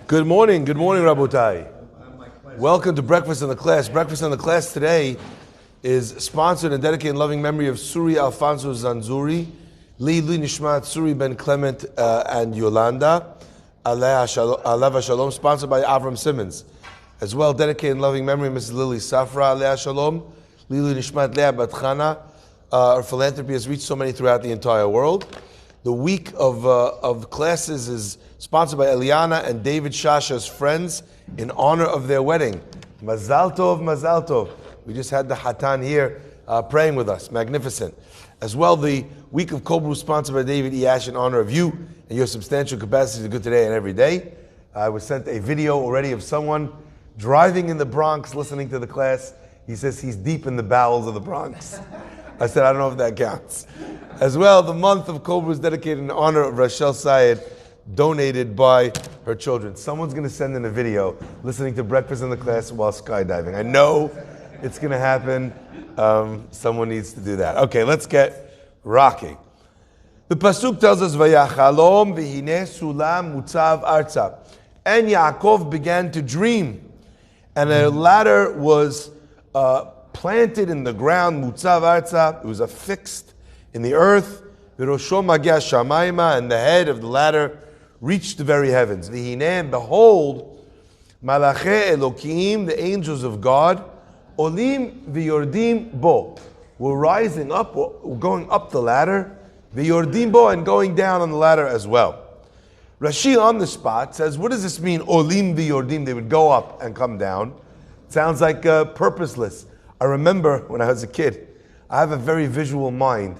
Good morning, Rabotai. Welcome to Breakfast in the Class. Breakfast in the Class today is sponsored and dedicated in loving memory of Suri Alfonso Zanzuri, Li Nishmat Suri Ben Clement and Yolanda, Aleva Shalom, sponsored by Avram Simmons. As well, dedicated in loving memory of Mrs. Lily Safra, Alea Shalom, Lilu Nishmat Lea Batchana. Our philanthropy has reached so many throughout the entire world. The week of classes is sponsored by Eliana and David Shasha's friends in honor of their wedding. Mazal Tov, Mazal Tov. We just had the Hatan here praying with us. Magnificent. As well, the week of Kobru sponsored by David Iash in honor of you and your substantial capacity to good today and every day. I was sent a video already of someone driving in the Bronx listening to the class. He says he's deep in the bowels of the Bronx. I said, I don't know if that counts. As well, the month of Kobru is dedicated in honor of Rachel Syed, donated by her children. Someone's going to send in a video listening to Breakfast in the Class while skydiving. I know it's going to happen. Someone needs to do that. Okay, let's get rocking. The Pasuk tells us, Vayachalom v'hineh sulam mutzav arza. And Yaakov began to dream, and a ladder was planted in the ground, mutzav arza. It was affixed in the earth. V'rosho mageh shamayma, and the head of the ladder reached the very heavens. V'hineh, behold, malache Elokim, the angels of God, olim v'yordim bo, were rising up, were going up the ladder, v'yordim bo, and going down on the ladder as well. Rashi on the spot says, what does this mean, olim v'yordim? They would go up and come down. It sounds like purposeless. I remember when I was a kid, I have a very visual mind.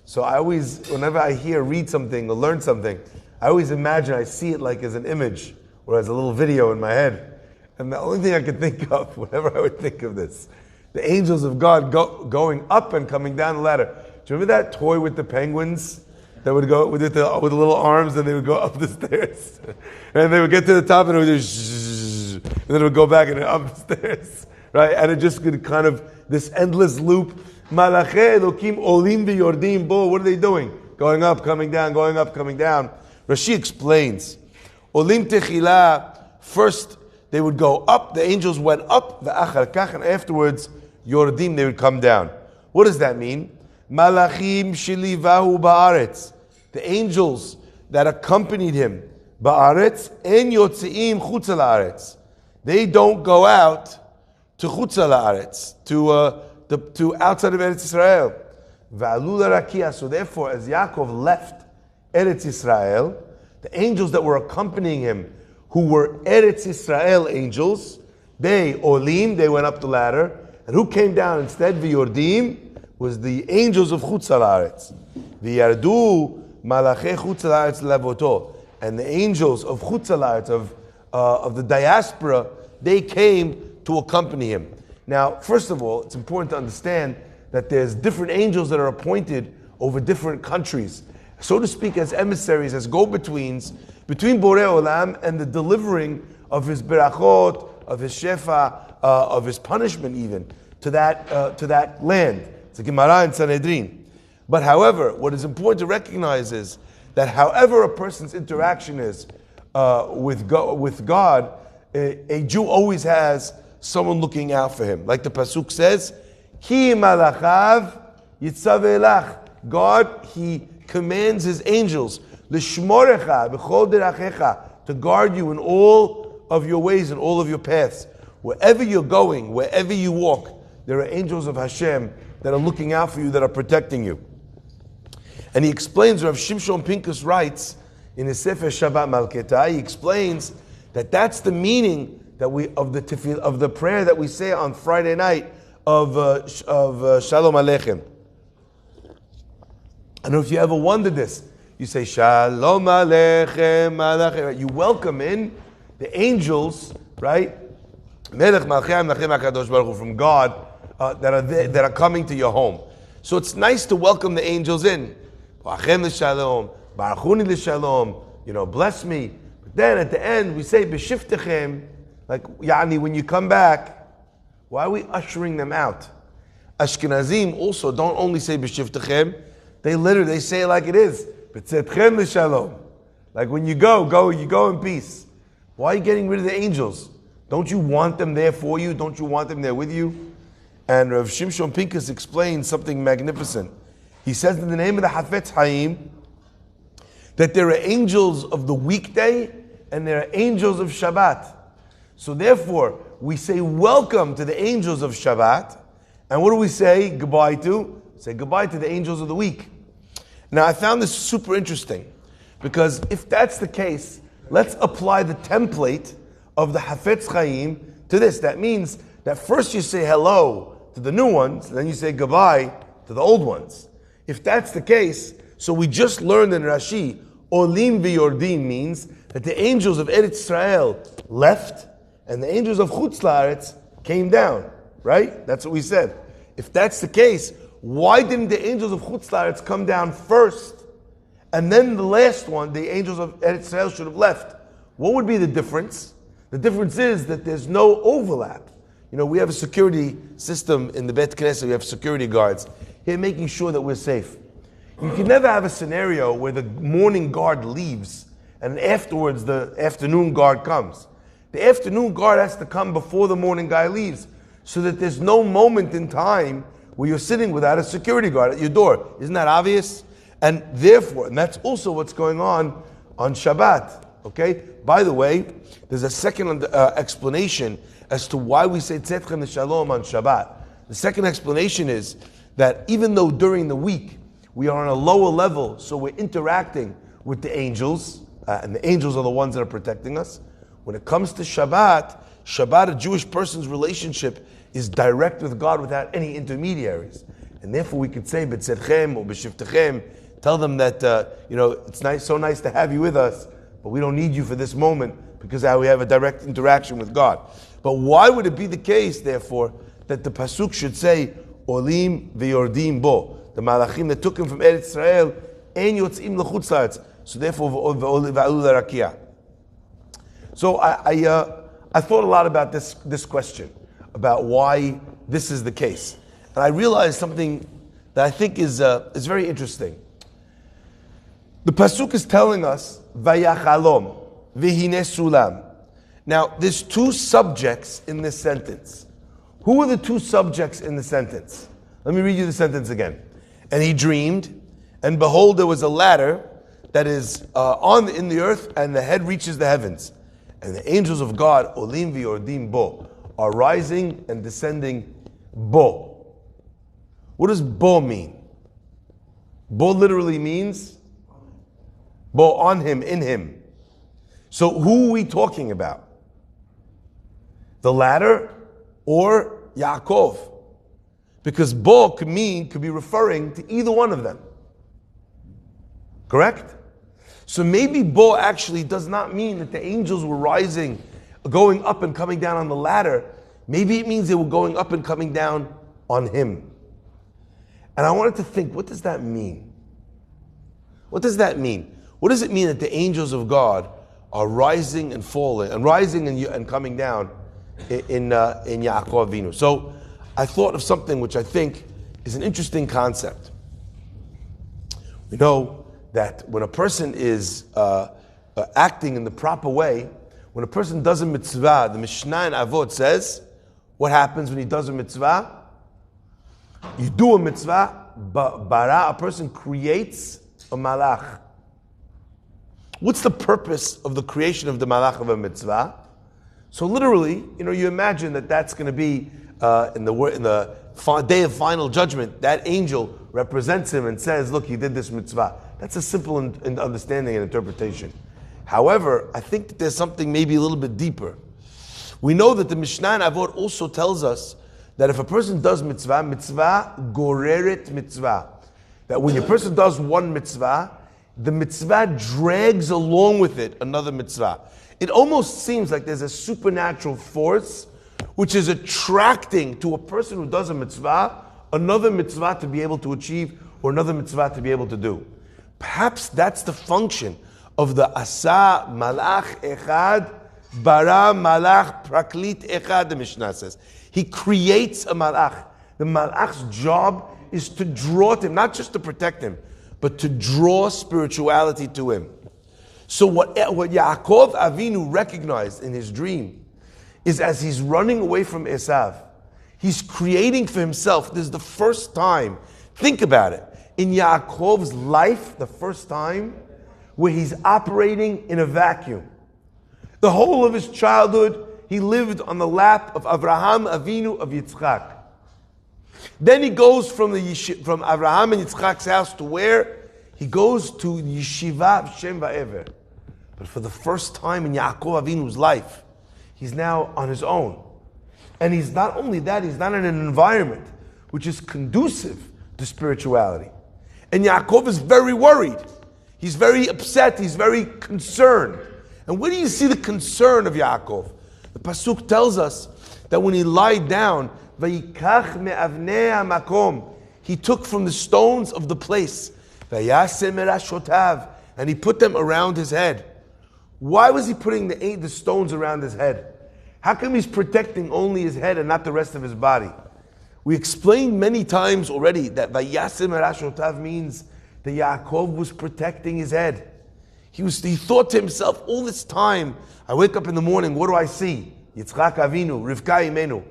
So I always, whenever I read something or learn something, I always imagine, I see it like as an image or as a little video in my head. And the only thing I could think of, whenever I would think of this, the angels of God going up and coming down the ladder. Do you remember that toy with the penguins that would go with the little arms, and they would go up the stairs? And they would get to the top and it would just, and then it would go back and up the stairs. Right? And it just could kind of, this endless loop. Malache Elokim olim v'yordim bo. What are they doing? Going up, coming down, going up, coming down. Rashi explains. Olim techila. First, they would go up. The angels went up. V'achar kach, and afterwards, yordim, they would come down. What does that mean? Malachim shilivahu ba'aretz. The angels that accompanied him, ba'aretz en yotzeim chutz la'aretz. They don't go out to chutz la'aretz, to outside of Eretz Israel. Va'alul rakia. So therefore, as Yaakov left Eretz Israel, the angels that were accompanying him, who were Eretz Israel angels, they went up the ladder, and who came down instead? V'yordim was the angels of chutz la'aretz. V'yardu malache chutz la'aretz levoto, and the angels of chutz la'aretz, of the diaspora, they came to accompany him. Now, first of all, it's important to understand that there's different angels that are appointed over different countries, so to speak, as emissaries, as go-betweens between Borei Olam and the delivering of his berachot, of his shefa, of his punishment, even to that land. It's a Gemara in Sanhedrin. But however, what is important to recognize is that however a person's interaction is with God, a Jew always has someone looking out for him. Like the Pasuk says, Ki malachav yitzaveh elach. God, He commands His angels, L'shmorecha b'chol derachecha, to guard you in all of your ways and all of your paths. Wherever you're going, wherever you walk, there are angels of Hashem that are looking out for you, that are protecting you. And he explains, Rav Shimshon Pinkus writes in his Sefer Shabbat Malketai, he explains that that's the meaning that of the prayer that we say on Friday night of Shalom Aleichem. I don't know if you ever wondered this. You say Shalom Aleichem, Aleichem. You welcome in the angels, right? Melech Malchei Amlechem HaKadosh Baruch Hu, from God, that are coming to your home. So it's nice to welcome the angels in. Ba'achem l'shalom, ba'achuni l'shalom. Bless me. But then at the end we say B'shiftechem. Like, yani, when you come back, why are we ushering them out? Ashkenazim also don't only say b'shivtechem, they say it like it is. B'tzetchem l'shalom. Like when you go in peace. Why are you getting rid of the angels? Don't you want them there for you? Don't you want them there with you? And Rav Shimshon Pinkus explains something magnificent. He says in the name of the Hafetz Haim that there are angels of the weekday and there are angels of Shabbat. So therefore, we say welcome to the angels of Shabbat. And what do we say goodbye to? Say goodbye to the angels of the week. Now I found this super interesting because if that's the case, let's apply the template of the Hafetz Chaim to this. That means that first you say hello to the new ones, and then you say goodbye to the old ones. If that's the case, so we just learned in Rashi, Olim v'yordim means that the angels of Eretz Israel left, and the angels of Chutz La'aretz came down, right? That's what we said. If that's the case, why didn't the angels of Chutz La'aretz come down first, and then the last one, the angels of Eretz Israel, should have left? What would be the difference? The difference is that there's no overlap. We have a security system in the Bet Knesset, we have security guards here making sure that we're safe. You can never have a scenario where the morning guard leaves and afterwards the afternoon guard comes. The afternoon guard has to come before the morning guy leaves so that there's no moment in time where you're sitting without a security guard at your door. Isn't that obvious? And therefore, and that's also what's going on Shabbat. Okay? By the way, there's a second explanation as to why we say Tzedchem Shalom on Shabbat. The second explanation is that even though during the week we are on a lower level, so we're interacting with the angels, and the angels are the ones that are protecting us. When it comes to Shabbat, a Jewish person's relationship is direct with God without any intermediaries. And therefore we could say, B'tzedchem or B'shiftechem, tell them that, it's so nice to have you with us, but we don't need you for this moment because we have a direct interaction with God. But why would it be the case, therefore, that the Pasuk should say, Olim v'yordim bo, the Malachim that took him from Eretz Israel, ein yotzim l'chutz la'aretz. So therefore, v'alu l'rakia. So I thought a lot about this question, about why this is the case. And I realized something that I think is very interesting. The Pasuk is telling us, Vayachalom, v'hine sulam. Now, there's two subjects in this sentence. Who are the two subjects in the sentence? Let me read you the sentence again. And he dreamed, and behold, there was a ladder that is in the earth, and the head reaches the heavens. And the angels of God, Olim v'yordim bo, are rising and descending bo. What does bo mean? Bo literally means bo on him, in him. So who are we talking about? The ladder or Yaakov? Because bo could be referring to either one of them. Correct? So maybe bo actually does not mean that the angels were rising, going up and coming down on the ladder. Maybe it means they were going up and coming down on him. And I wanted to think, what does that mean? What does that mean? What does it mean that the angels of God are rising and falling, and rising and coming down in Yaakov Avinu? So I thought of something which I think is an interesting concept. We know that when a person is acting in the proper way, when a person does a mitzvah, the Mishnah in Avot says, what happens when he does a mitzvah? You do a mitzvah, a person creates a malach. What's the purpose of the creation of the malach of a mitzvah? So literally, you imagine that that's going to be in the day of final judgment. That angel represents him and says, "Look, he did this mitzvah." That's a simple understanding and interpretation. However, I think that there's something maybe a little bit deeper. We know that the Mishnah in Avot also tells us that if a person does mitzvah, mitzvah goreret mitzvah. That when a person does one mitzvah, the mitzvah drags along with it another mitzvah. It almost seems like there's a supernatural force which is attracting to a person who does a mitzvah another mitzvah to be able to achieve or another mitzvah to be able to do. Perhaps that's the function of the Asa Malach Echad Bara Malach Praklit Echad, the Mishnah says. He creates a Malach. The Malach's job is to draw to him, not just to protect him, but to draw spirituality to him. So what Yaakov Avinu recognized in his dream is as he's running away from Esav, he's creating for himself. This is the first time, think about it, in Yaakov's life, the first time where he's operating in a vacuum. The whole of his childhood, he lived on the lap of Avraham Avinu of Yitzchak. Then he goes from Avraham and Yitzchak's house to where? He goes to Yeshiva of Shem Va'ever. But for the first time in Yaakov Avinu's life, he's now on his own. And he's not only that, he's not in an environment which is conducive to spirituality. And Yaakov is very worried. He's very upset. He's very concerned. And where do you see the concern of Yaakov? The Pasuk tells us that when he lied down, Vayikach me'avnei hamakom, he took from the stones of the place, Vayasem merashotav, and he put them around his head. Why was he putting the stones around his head? How come he's protecting only his head and not the rest of his body? We explained many times already that Vayasem merashotav means that Yaakov was protecting his head. He thought to himself all this time, I wake up in the morning, what do I see? Yitzchak Avinu, Rivka Imenu.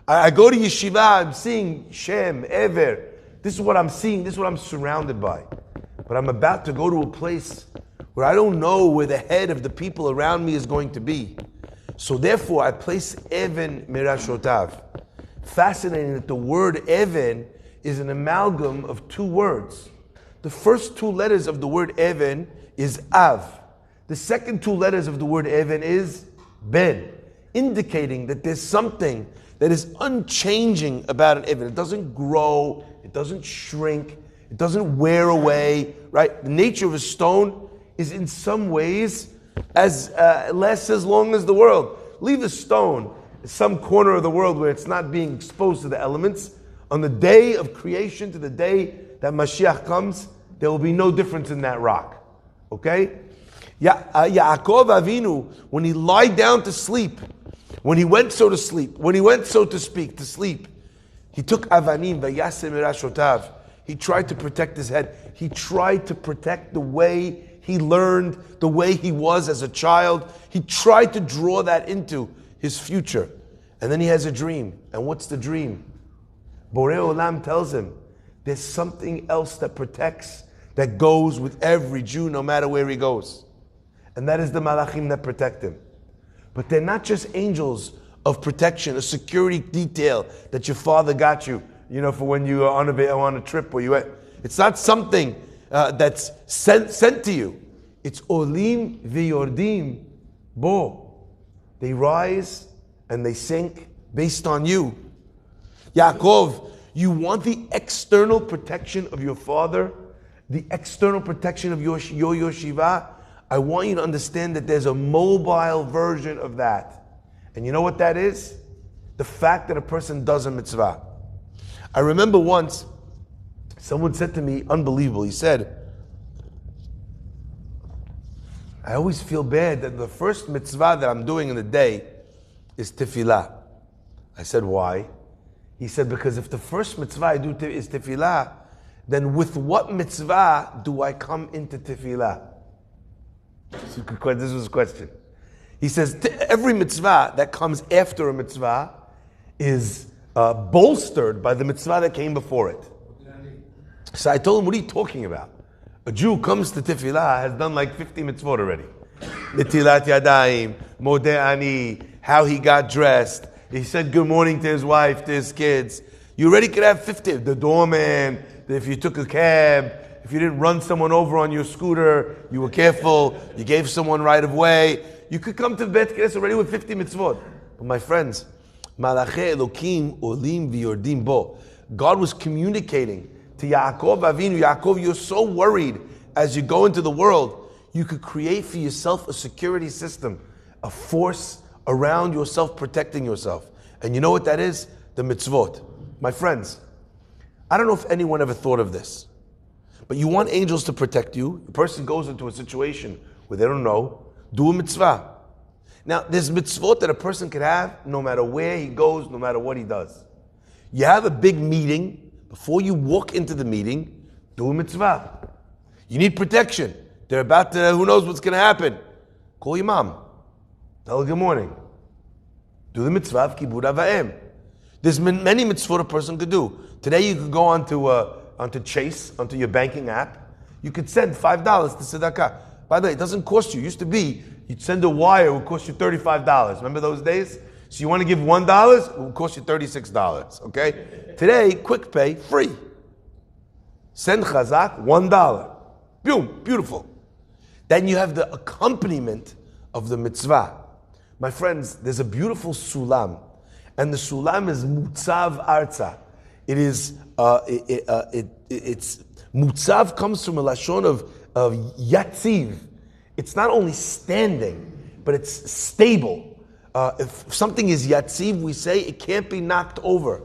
I go to Yeshiva, I'm seeing Shem, Ever. This is what I'm seeing, this is what I'm surrounded by. But I'm about to go to a place where I don't know where the head of the people around me is going to be. So therefore I place Even Mirashotav. Fascinating that the word Even is an amalgam of two words. The first two letters of the word Even is Av. The second two letters of the word Even is Ben, indicating that there's something that is unchanging about an Even. It doesn't grow, it doesn't shrink, it doesn't wear away, right? The nature of a stone is in some ways lasts as long as the world. Leave a stone in some corner of the world where it's not being exposed to the elements. On the day of creation to the day that Mashiach comes, there will be no difference in that rock. Okay? Yaakov Avinu, when he lied down to sleep, when he went so to sleep, when he went so to speak, to sleep, he took Avanim, Vayasem Mirashotav. He tried to protect his head. He tried to protect the way he learned, the way he was as a child. He tried to draw that into his future. And then he has a dream. And what's the dream? Borei Olam tells him, there's something else that protects, that goes with every Jew no matter where he goes. And that is the Malachim that protect him. But they're not just angels of protection, a security detail that your father got you, for when you are on a trip where you went. It's not something that's sent to you. It's Olim v'yordim bo. They rise and they sink based on you. Yaakov, you want the external protection of your father, the external protection of your yeshiva. I want you to understand that there's a mobile version of that. And you know what that is? The fact that a person does a mitzvah. I remember once, someone said to me, unbelievable, he said, I always feel bad that the first mitzvah that I'm doing in the day is tefillah. I said, why? He said, because if the first mitzvah I do is tefillah, then with what mitzvah do I come into tefillah? This was a question. He says, every mitzvah that comes after a mitzvah is bolstered by the mitzvah that came before it. So I told him, what are you talking about? A Jew comes to tefillah, has done like 50 mitzvot already. Netilat yadayim, modeh ani, how he got dressed. He said good morning to his wife, to his kids. You already could have 50. The doorman, if you took a cab, if you didn't run someone over on your scooter, you were careful, you gave someone right of way, you could come to Bet Knesset already with 50 mitzvot. But my friends, Malachei Elokim olim v'yordim bo. God was communicating to Yaakov Avinu, Yaakov, you're so worried as you go into the world, you could create for yourself a security system, a force around yourself, protecting yourself. And you know what that is? The mitzvot. My friends, I don't know if anyone ever thought of this, but you want angels to protect you. The person goes into a situation where they don't know, do a mitzvah. Now, there's mitzvot that a person could have no matter where he goes, no matter what he does. You have a big meeting. Before you walk into the meeting, do a mitzvah. You need protection. They're about to, who knows what's going to happen. Call your mom. Tell her good morning. Do the mitzvah of kibud avayim. There's many mitzvot a person could do. Today you could go onto Chase, onto your banking app. You could send $5 to tzedakah. By the way, it doesn't cost you. It used to be, you'd send a wire, it would cost you $35. Remember those days? So you want to give $1, it will cost you $36, okay? Today, quick pay, free. Send chazak, $1. Boom, beautiful. Then you have the accompaniment of the mitzvah. My friends, there's a beautiful sulam, and the sulam is mutzav arza. It is, it's, mutzav comes from a lashon of yatziv. It's not only standing, but it's stable. If something is yatziv, we say it can't be knocked over.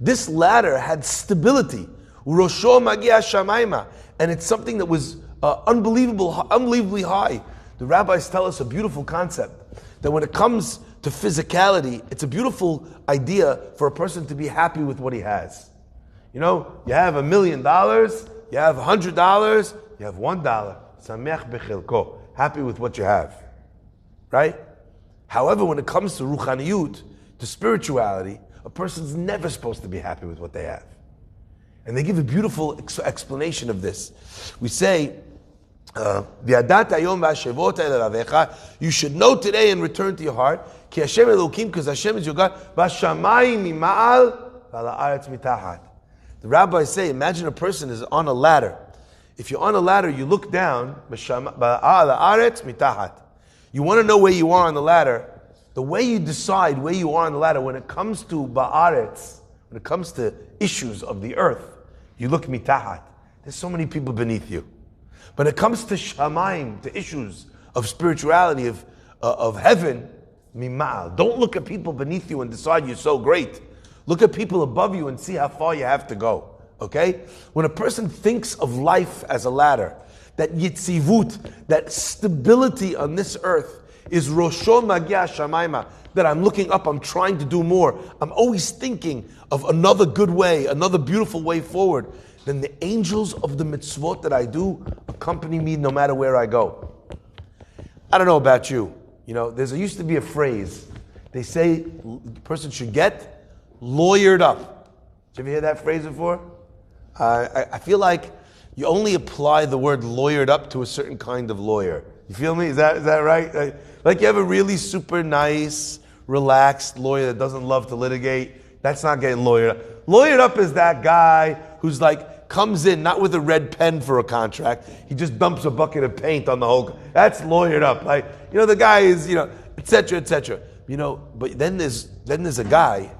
This ladder had stability. Rosho magia shamayma. And it's something that was unbelievably high. The rabbis tell us a beautiful concept, that when it comes to physicality, it's a beautiful idea for a person to be happy with what he has. You know, you have $1 million, you have $100, you have $1. Samech bechilko. Happy with what you have. Right? However, when it comes to ruchaniyut, to spirituality, a person's never supposed to be happy with what they have. And they give a beautiful explanation of this. We say, you should know today and return to your heart, because Hashem is your God. The rabbis say, imagine a person is on a ladder. If you're on a ladder, you look down, you want to know where you are on the ladder. The way you decide where you are on the ladder, when it comes to ba'aretz, when it comes to issues of the earth, you look mitahat. There's so many people beneath you. When it comes to shamayim, to issues of spirituality, of heaven, mimal. Don't look at people beneath you and decide you're so great. Look at people above you and see how far you have to go. Okay? When a person thinks of life as a ladder, that yitzivut, that stability on this earth is rosho magia shamayma, that I'm looking up, I'm trying to do more, I'm always thinking of another good way, another beautiful way forward, then the angels of the mitzvot that I do accompany me no matter where I go. I don't know about you. You know, there used to be a phrase. They say a person should get lawyered up. Did you ever hear that phrase before? I feel like you only apply the word lawyered up to a certain kind of lawyer. You feel me? Is that right? Like you have a really super nice, relaxed lawyer that doesn't love to litigate. That's not getting lawyered up. Lawyered up is that guy who's like, comes in not with a red pen for a contract. He just dumps a bucket of paint on the whole. That's lawyered up. Like, you know, the guy is, you know, et cetera, et cetera. You know, but then there's a guy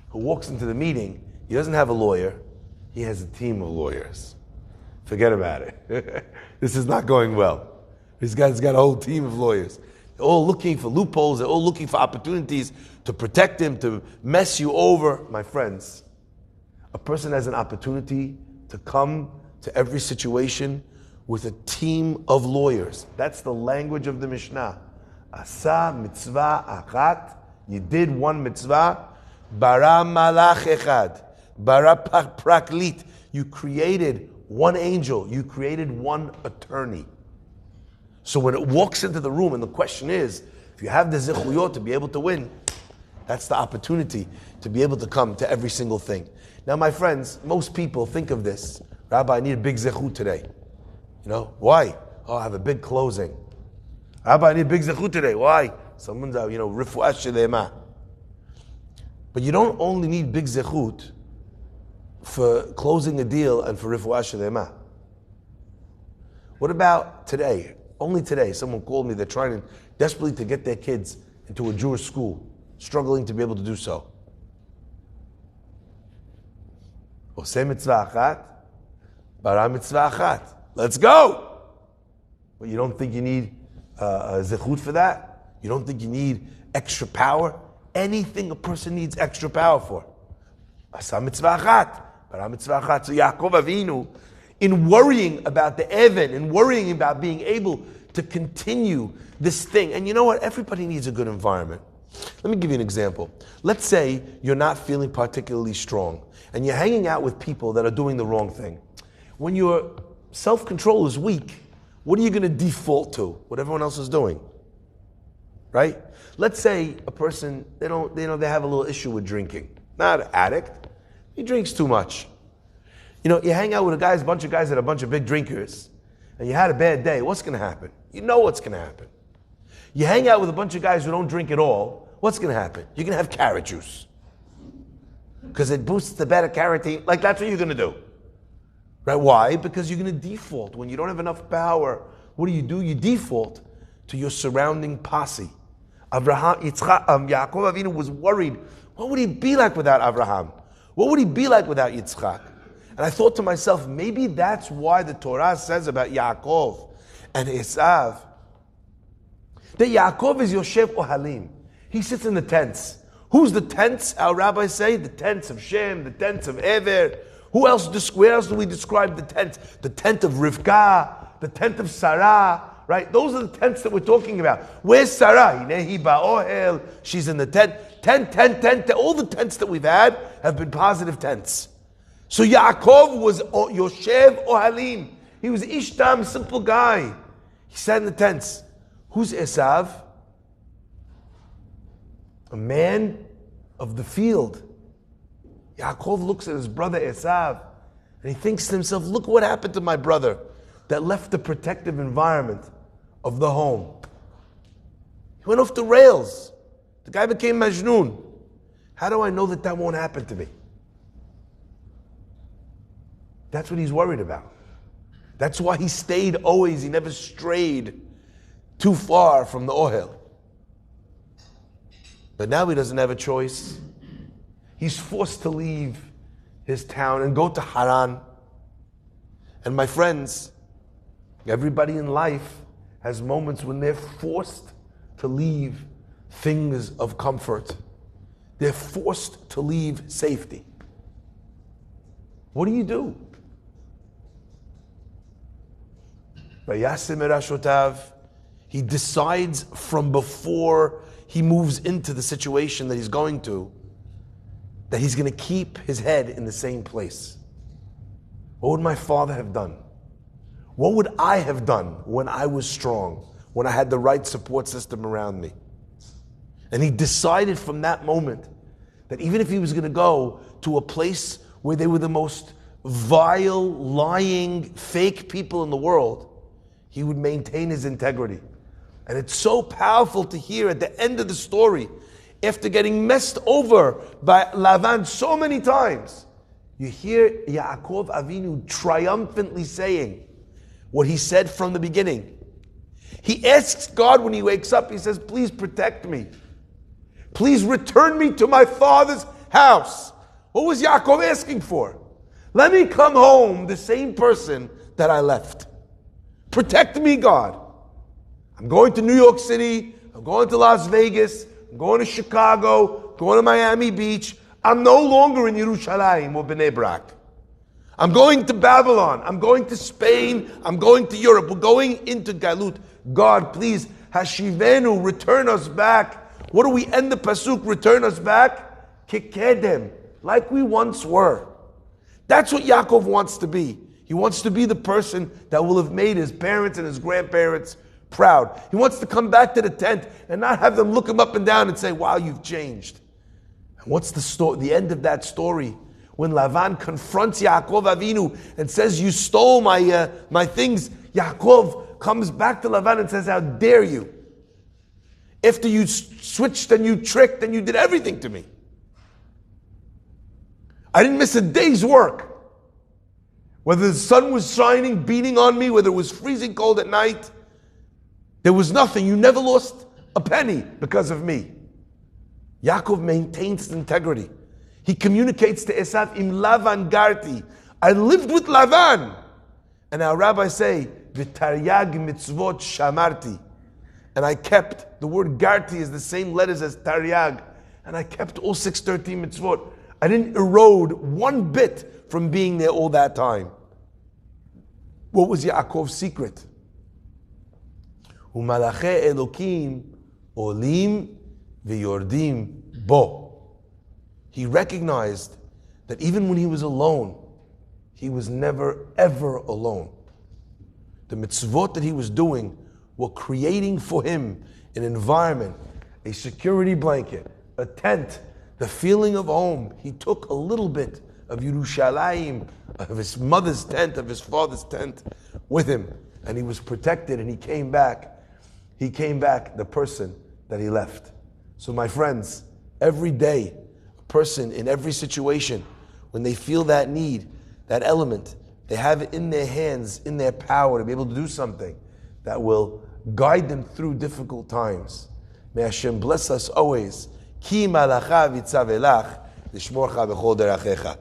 who walks into the meeting. He doesn't have a lawyer. He has a team of lawyers. Forget about it. This is not going well. This guy's got a whole team of lawyers. They're all looking for loopholes. They're all looking for opportunities to protect him, to mess you over. My friends, a person has an opportunity to come to every situation with a team of lawyers. That's the language of the Mishnah. Asa mitzvah achat. You did one mitzvah. Bara malach echad. Bara praklit. You created one angel. You created one attorney. So when it walks into the room and the question is, if you have the zechuyot to be able to win, that's the opportunity to be able to come to every single thing. Now, my friends, most people think of this. Rabbi, I need a big zechut today. You know, why? Oh, I have a big closing. Rabbi, I need a big zechut today. Why? Someone's, rifuah shelema. But you don't only need big zechut for closing a deal and for rifuah shelema. What about today? Only today, someone called me, they're trying desperately to get their kids into a Jewish school, struggling to be able to do so. Oseh mitzvah achat, bara mitzvah achat. Let's go! But you don't think you need a zechut for that? You don't think you need extra power? Anything a person needs extra power for. Asa mitzvah achat, bara mitzvah achat. So Yaakov Avinu, in worrying about the Evan, in worrying about being able to continue this thing. And you know what? Everybody needs a good environment. Let me give you an example. Let's say you're not feeling particularly strong, and you're hanging out with people that are doing the wrong thing. When your self-control is weak, what are you going to default to? What everyone else is doing, right? Let's say a person, they have a little issue with drinking. Not an addict. He drinks too much. You hang out with a bunch of guys that are a bunch of big drinkers, and you had a bad day. What's going to happen? You know what's going to happen. You hang out with a bunch of guys who don't drink at all. What's going to happen? You're going to have carrot juice. Because it boosts the beta-carotene. Like, that's what you're going to do. Right? Why? Because you're going to default. When you don't have enough power, what do? You default to your surrounding posse. Yaakov Avinu was worried. What would he be like without Abraham? What would he be like without Yitzchak? And I thought to myself, maybe that's why the Torah says about Yaakov and Esav that Yaakov is Yoshev Ohalim. He sits in the tents. Who's the tents? Our rabbis say the tents of Shem, the tents of Ever. Where else do we describe the tents? The tent of Rivka, the tent of Sarah, right? Those are the tents that we're talking about. Where's Sarah? She's in the tent. Tent. All the tents that we've had have been positive tents. So Yaakov was Yoshev Ohalim. He was Ishtam, simple guy. He sat in the tents. Who's Esav? A man of the field. Yaakov looks at his brother Esav and he thinks to himself, look what happened to my brother that left the protective environment of the home. He went off the rails. The guy became Majnun. How do I know that won't happen to me? That's what he's worried about. That's why he stayed always. He never strayed too far from the ohel. But now he doesn't have a choice. He's forced to leave his town and go to Haran. And my friends, everybody in life has moments when they're forced to leave things of comfort. They're forced to leave safety. What do? Vayasim erashotav. He decides from before he moves into the situation that he's going to, that he's going to keep his head in the same place. What would my father have done? What would I have done when I was strong, when I had the right support system around me? And he decided from that moment that even if he was going to go to a place where they were the most vile, lying, fake people in the world, he would maintain his integrity. And it's so powerful to hear at the end of the story, after getting messed over by Lavan so many times, you hear Yaakov Avinu triumphantly saying what he said from the beginning. He asks God when he wakes up, he says, please protect me. Please return me to my father's house. What was Yaakov asking for? Let me come home the same person that I left. Protect me, God. I'm going to New York City. I'm going to Las Vegas. I'm going to Chicago. Going to Miami Beach. I'm no longer in Yerushalayim or Bnei Brak. I'm going to Babylon. I'm going to Spain. I'm going to Europe. We're going into Galut. God, please, Hashivenu, return us back. What do we end the pasuk? Return us back? Kekedem, like we once were. That's what Yaakov wants to be. He wants to be the person that will have made his parents and his grandparents proud. He wants to come back to the tent and not have them look him up and down and say, wow, you've changed. And what's the end of that story? When Lavan confronts Yaakov Avinu and says, you stole my things, Yaakov comes back to Lavan and says, how dare you? After you switched and you tricked and you did everything to me. I didn't miss a day's work. Whether the sun was shining, beating on me, whether it was freezing cold at night, there was nothing. You never lost a penny because of me. Yaakov maintains his integrity. He communicates to Esav, Im Lavan Garti. I lived with Lavan. And our rabbis say, V'taryag mitzvot shamarti. And I kept, the word Garti is the same letters as Taryag. And I kept all 613 mitzvot. I didn't erode one bit from being there all that time. What was Yaakov's secret? U'malachei Elokim olim v'yordim bo. He recognized that even when he was alone, he was never ever alone. the mitzvot that he was doing were creating for him an environment, a security blanket, a tent, the feeling of home. He took a little bit of Yerushalayim, of his mother's tent, of his father's tent with him, and he was protected, and he came back the person that he left. So my friends, every day, a person in every situation, when they feel that need, that element, they have it in their hands, in their power to be able to do something that will guide them through difficult times. May Hashem bless us always. Ki malacha vitzav elach, lishmorcha b'chol derachecha.